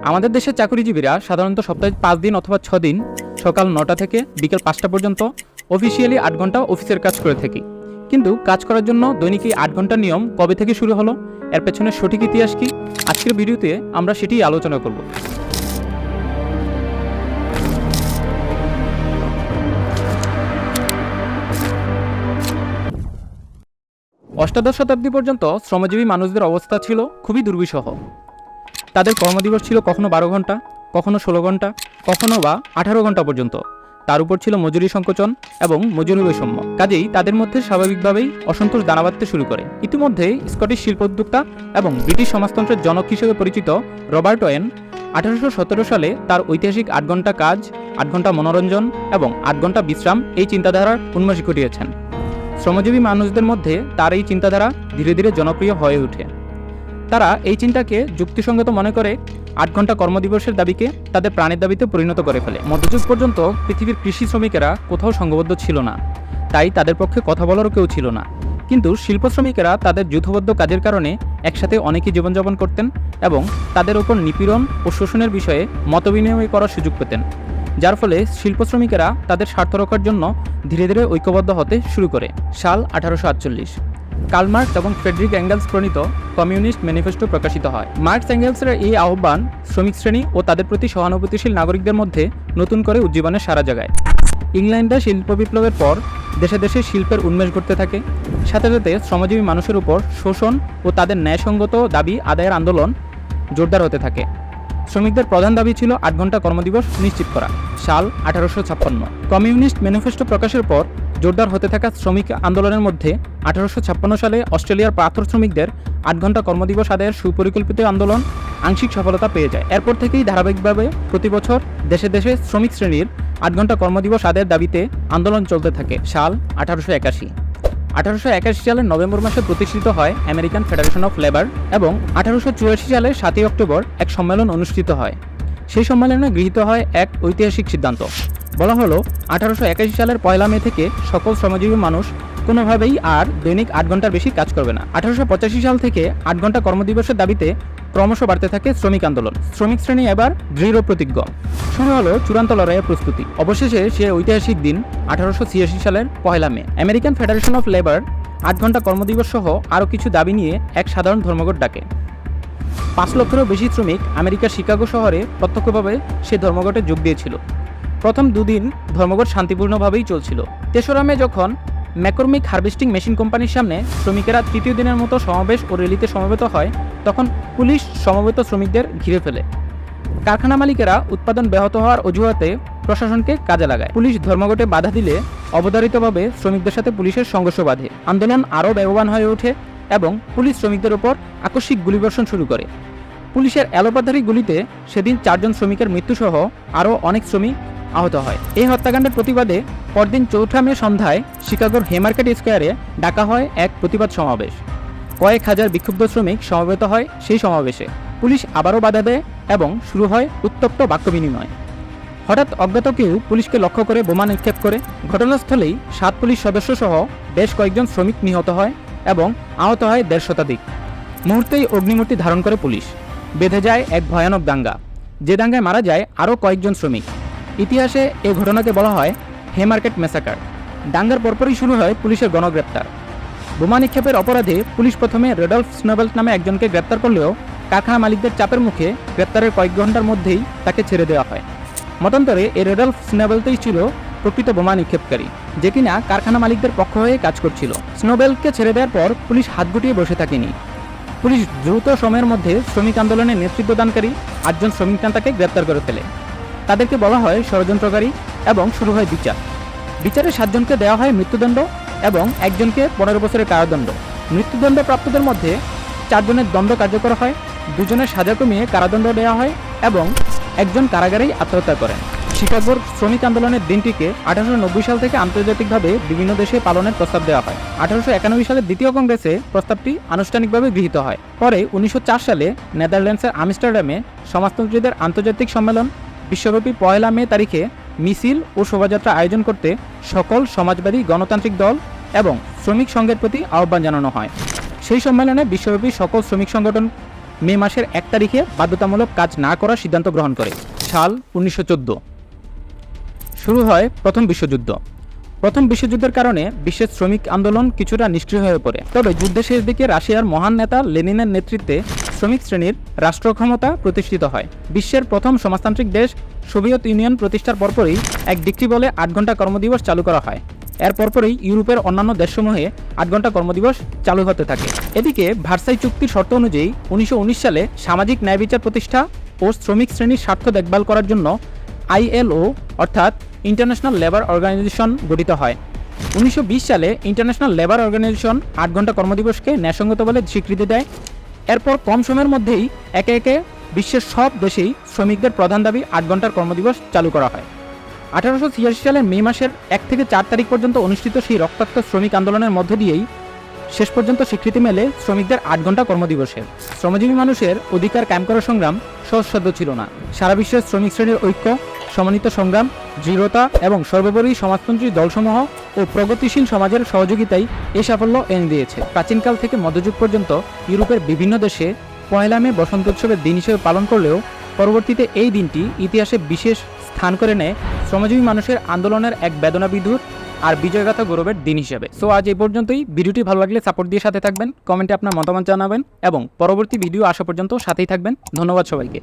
আমাদের দেশের চাকরিজীবীরা সাধারণত সপ্তাহে 5 দিন অথবা 6 দিন সকাল 9টা থেকে বিকেল 5টা পর্যন্ত অফিসিয়ালি 8 ঘন্টা অফিসের কাজ করে থাকি। কিন্তু কাজ করার জন্য দৈনিক এই 8 ঘন্টার নিয়ম কবে থেকে শুরু হলো, এর পেছনে সঠিক ইতিহাস কি, আজকের ভিডিওতে আমরা সেটিই আলোচনা করব। অষ্টাদশ শতাব্দী পর্যন্ত শ্রমজীবী মানুষদের অবস্থা ছিল খুবই দুর্বিষহ। তাদের কর্মদিবস ছিল কখনো 12 ঘন্টা, কখনো 16 ঘন্টা, কখনো বা 18 ঘন্টা পর্যন্ত। তার উপর ছিল মজুরি সংকোচন এবং মজুরি বৈষম্য। কাজেই তাদের মধ্যে স্বাভাবিকভাবেই অসন্তোষ দানা বাঁধতে শুরু করে। ইতিমধ্যে স্কটিশ শিল্প উদ্যোক্তা এবং ব্রিটিশ সমাজতন্ত্রের জনক হিসেবে পরিচিত রবার্ট ওয়েন 1817 সালে তার ঐতিহাসিক 8 ঘন্টা কাজ, 8 ঘন্টা মনোরঞ্জন এবং 8 ঘন্টা বিশ্রাম এই চিন্তাধারার উন্মেষ ঘটিয়েছেন। শ্রমজীবী মানুষদের মধ্যে তার এই চিন্তাধারা ধীরে ধীরে জনপ্রিয় হয়ে ওঠে। তারা এই চিন্তাকে যুক্তিসঙ্গত মনে করে 8 ঘন্টা কর্মদিবসের দাবিকে তাদের প্রাণের দাবিতে পরিণত করে ফেলে। মধ্যযুগ পর্যন্ত পৃথিবীর কৃষি শ্রমিকেরা কোথাও সংঘবদ্ধ ছিল না, তাই তাদের পক্ষে কথা বলারও কেউ ছিল না। কিন্তু শিল্প শ্রমিকেরা তাদের যৌথবদ্ধ কাজের কারণে একসাথে অনেকেই জীবনযাপন করতেন এবং তাদের উপর নিপীড়ন ও শোষণের বিষয়ে মতবিনিময় করার সুযোগ পেতেন, যার ফলে শিল্প শ্রমিকেরা তাদের স্বার্থ রক্ষার জন্য ধীরে ধীরে ঐক্যবদ্ধ হতে শুরু করে। সাল 1848 কার্ল মার্কস এবং ফ্রেডরিক এঙ্গেলস প্রণীত কমিউনিস্ট ম্যানিফেস্টো প্রকাশিত হয়। মার্কস এঙ্গেলসের এই আহ্বান শ্রমিক শ্রেণী ও তাদের প্রতি সহানুভূতিশীল নাগরিকদের মধ্যে নতুন করে উজ্জীবনের সাড়া জাগায়। ইংল্যান্ডে শিল্প বিপ্লবের পর দেশে দেশে শিল্পের উন্মেষ ঘটতে থাকে। সাথে সাথে শ্রমজীবী মানুষের উপর শোষণ ও তাদের ন্যায়সঙ্গত দাবি আদায়ের আন্দোলন জোরদার হতে থাকে। শ্রমিকদের প্রধান দাবি ছিল 8 ঘন্টা কর্মদিবস নিশ্চিত করা। সাল 1856 কমিউনিস্ট ম্যানিফেস্টো প্রকাশের পর জোরদার হতে থাকা শ্রমিক আন্দোলনের মধ্যে 1856 সালে অস্ট্রেলিয়ার পাথর শ্রমিকদের 8 ঘন্টা কর্মদিবস আদায়ের সুপরিকল্পিত আন্দোলন আংশিক সফলতা পেয়ে যায়। এরপর থেকেই ধারাবাহিকভাবে প্রতি বছর দেশে দেশে শ্রমিক শ্রেণীর 8 ঘন্টা কর্মদিবস আদায়ের দাবিতে আন্দোলন চলতে থাকে। সাল 1881 সালের নভেম্বর মাসে প্রতিষ্ঠিত হয় আমেরিকান ফেডারেশন অফ লেবার এবং 1884 সালের 7 অক্টোবর এক সম্মেলন অনুষ্ঠিত হয়। সেই সম্মেলনে গৃহীত হয় এক ঐতিহাসিক সিদ্ধান্ত। বলা হলো 1881 সালের 1 মে থেকে সকল শ্রমজীবী মানুষ কোনোভাবেই আর দৈনিক 8 ঘন্টার বেশি কাজ করবে না। 1885 সাল থেকে 8 ঘন্টা কর্মদিবসের দাবিতে ক্রমশ বাড়তে থাকে শ্রমিক আন্দোলন। শ্রমিক শ্রেণী এবার দৃঢ় প্রতিজ্ঞ। শুরু হলো চূড়ান্ত লড়াইয়ের প্রস্তুতি। অবশেষে সে ঐতিহাসিক দিন 1886 সালের 1 মে আমেরিকান ফেডারেশন অফ লেবার 8 ঘন্টা কর্মদিবস সহ আরও কিছু দাবি নিয়ে এক সাধারণ ধর্মঘট ডাকে। 5 লক্ষেরও বেশি শ্রমিক আমেরিকার শিকাগো শহরে প্রত্যক্ষভাবে সে ধর্মঘটে যোগ দিয়েছিল। প্রথম 2 দিন ধর্মঘট শান্তিপূর্ণভাবেই চলছিল। 3রা মে যখন ম্যাকর্মিক হারভেস্টিং মেশিন কোম্পানির সামনে শ্রমিকেরা তৃতীয় দিনের মতো সমাবেশ ও র্যালিতে সমবেত হয়, তখন পুলিশ সমবেত শ্রমিকদের ঘিরে ফেলে। কারখানা মালিকেরা উৎপাদন ব্যাহত হওয়ার অজুহাতে প্রশাসনকে কাজে লাগায়। পুলিশ ধর্মঘটে বাধা দিলে অবধারিতভাবে শ্রমিকদের সাথে পুলিশের সংঘর্ষ বাধে। আন্দোলন আরও বেগবান হয়ে ওঠে এবং পুলিশ শ্রমিকদের উপর আকস্মিক গুলিবর্ষণ শুরু করে। পুলিশের এলোপাথারি গুলিতে সেদিন 4 জন শ্রমিকের মৃত্যুসহ আরও অনেক শ্রমিক আহত হয়। এই হত্যাকাণ্ডের প্রতিবাদে পরদিন 4 মে সন্ধ্যায় শিকাগোর হেমার্কেট স্কোয়ারে ডাকা হয় এক প্রতিবাদ সমাবেশ। কয়েক হাজার বিক্ষুব্ধ শ্রমিক সমবেত হয় সেই সমাবেশে। পুলিশ আবারও বাধা দেয় এবং শুরু হয় উত্তপ্ত বাক্য বিনিময়। হঠাৎ অজ্ঞাত কেউ পুলিশকে লক্ষ্য করে বোমা নিক্ষেপ করে। ঘটনাস্থলেই 7 পুলিশ সদস্য সহ বেশ কয়েকজন শ্রমিক নিহত হয় এবং আহত হয় 150 শতাধিক। মুহূর্তেই অগ্নিমূর্তি ধারণ করে পুলিশ। বেঁধে যায় এক ভয়ানক দাঙ্গা, যে দাঙ্গায় মারা যায় আরও কয়েকজন শ্রমিক। ইতিহাসে এ ঘটনাকে বলা হয় হেমার্কেট ম্যাসাকার। দাঙ্গার পরপরই শুরু হয় পুলিশের গণগ্রেপ্তার। বোমা নিক্ষেপের অপরাধে পুলিশ প্রথমে রেডলফ স্নোবেল্ট নামে একজনকে গ্রেপ্তার করলেও কারখানা মালিকদের চাপের মুখে গ্রেপ্তারের কয়েক ঘন্টার মধ্যেই তাকে ছেড়ে দেওয়া হয়। মতান্তরে এই রেডলফ স্নোবেল্টই ছিল প্রকৃত বোমা নিক্ষেপকারী, যে কিনা কারখানা মালিকদের পক্ষ হয়ে কাজ করছিল। স্নোবেল্টকে ছেড়ে দেওয়ার পর পুলিশ হাত গুটিয়ে বসে থাকেনি। পুলিশ দ্রুত সময়ের মধ্যে শ্রমিক আন্দোলনের নেতৃত্ব দানকারী 8 জন শ্রমিক নেতাকে গ্রেপ্তার করে ফেলে। তাদেরকে বলা হয় ষড়যন্ত্রকারী এবং শুরু হয় বিচার। বিচারে 7 জনকে দেওয়া হয় মৃত্যুদণ্ড এবং 1 জনকে 15 বছরের কারাদণ্ড। মৃত্যুদণ্ড প্রাপ্তদের মধ্যে 4 জনের দণ্ড কার্যকর হয়, 2 জনের সাজা কমিয়ে কারাদণ্ড দেওয়া হয় এবং 1 জন কারাগারেই আত্মহত্যা করেন। শিকাগোর শ্রমিক আন্দোলনের দিনটিকে 1890 সাল থেকে আন্তর্জাতিকভাবে বিভিন্ন দেশে পালনের প্রস্তাব দেওয়া হয়। 1891 সালের দ্বিতীয় কংগ্রেসে প্রস্তাবটি আনুষ্ঠানিকভাবে গৃহীত হয়। পরে 1904 সালে নেদারল্যান্ডসের আমস্টারডামে সমাজতন্ত্রীদের আন্তর্জাতিক সম্মেলন বিশ্বব্যাপী 1 মে তারিখে মিছিল ও শোভাযাত্রা আয়োজন করতে সকল সমাজবাদী গণতান্ত্রিক দল এবং শ্রমিক সংঘের প্রতি আহ্বান জানানো হয়। সেই সম্মেলনে বিশ্বব্যাপী সকল শ্রমিক সংগঠন মে মাসের 1 তারিখে বাধ্যতামূলক কাজ না করার সিদ্ধান্ত গ্রহণ করে। সাল 1914। শুরু হয় প্রথম বিশ্বযুদ্ধ। প্রথম বিশ্বযুদ্ধের কারণে বিশ্বের শ্রমিক আন্দোলন কিছুটা নিষ্ক্রিয় হয়ে পড়ে। তবে যুদ্ধের শেষ দিকে রাশিয়ার মহান নেতা লেনিনের নেতৃত্বে শ্রমিক শ্রেণীর রাষ্ট্রক্ষমতা প্রতিষ্ঠিত হয়। বিশ্বের প্রথম সমাজতান্ত্রিক দেশ সোভিয়েত ইউনিয়ন প্রতিষ্ঠার পরপরই এক ডিক্রি বলে 8 ঘন্টা কর্মদিবস চালু করা হয়। এর পরপরই ইউরোপের অন্যান্য দেশসমূহে 8 ঘন্টা কর্মদিবস চালু হতে থাকে। এদিকে ভার্সাই চুক্তির শর্ত অনুযায়ী 1919 সালে সামাজিক ন্যায়বিচার প্রতিষ্ঠা ও শ্রমিক শ্রেণীর স্বার্থ দেখভাল করার জন্য ILO অর্থাৎ ইন্টারন্যাশনাল লেবার অর্গানাইজেশন গঠিত হয়। 1920 সালে ইন্টারন্যাশনাল লেবার অর্গানাইজেশন 8 ঘন্টা কর্মদিবসকে ন্যায়সঙ্গত বলে স্বীকৃতি দেয়। এরপর কম সময়ের মধ্যেই একে একে বিশ্বের সব দেশেই শ্রমিকদের প্রধান দাবি 8 ঘন্টার কর্মদিবস চালু করা হয়। 1886 সালের মে মাসের 1 থেকে 4 তারিখ পর্যন্ত অনুষ্ঠিত সেই রক্তাক্ত শ্রমিক আন্দোলনের মধ্য দিয়েই শেষ পর্যন্ত স্বীকৃতি মেলে শ্রমিকদের 8 ঘন্টা কর্মদিবসের। শ্রমজীবী মানুষের অধিকার কায়েম করার সংগ্রাম সহজসাধ্য ছিল না। সারা বিশ্বের শ্রমিক শ্রেণীর ঐক্য, সমন্বিত সংগ্রাম, দৃঢ়তা এবং সর্বোপরি সমাজতন্ত্রী দলসমূহ ও প্রগতিশীল সমাজের সহযোগিতাই এই সাফল্য এনে দিয়েছে। প্রাচীনকাল থেকে মধ্যযুগ পর্যন্ত ইউরোপের বিভিন্ন দেশে 1 মে বসন্ত উৎসবের দিন হিসেবে পালন করলেও পরবর্তীতে এই দিনটি ইতিহাসে বিশেষ স্থান করে নেয় শ্রমজীবী মানুষের আন্দোলনের এক বেদনাবিধুর আর বিজয়গাথা গৌরবের দিন হিসেবে। সো আজ এই পর্যন্তই। ভিডিওটি ভালো লাগলে সাপোর্ট দিয়ে সাথে থাকবেন, কমেন্টে আপনার মতামত জানাবেন এবং পরবর্তী ভিডিও আসা পর্যন্ত সাথেই থাকবেন। ধন্যবাদ সবাইকে।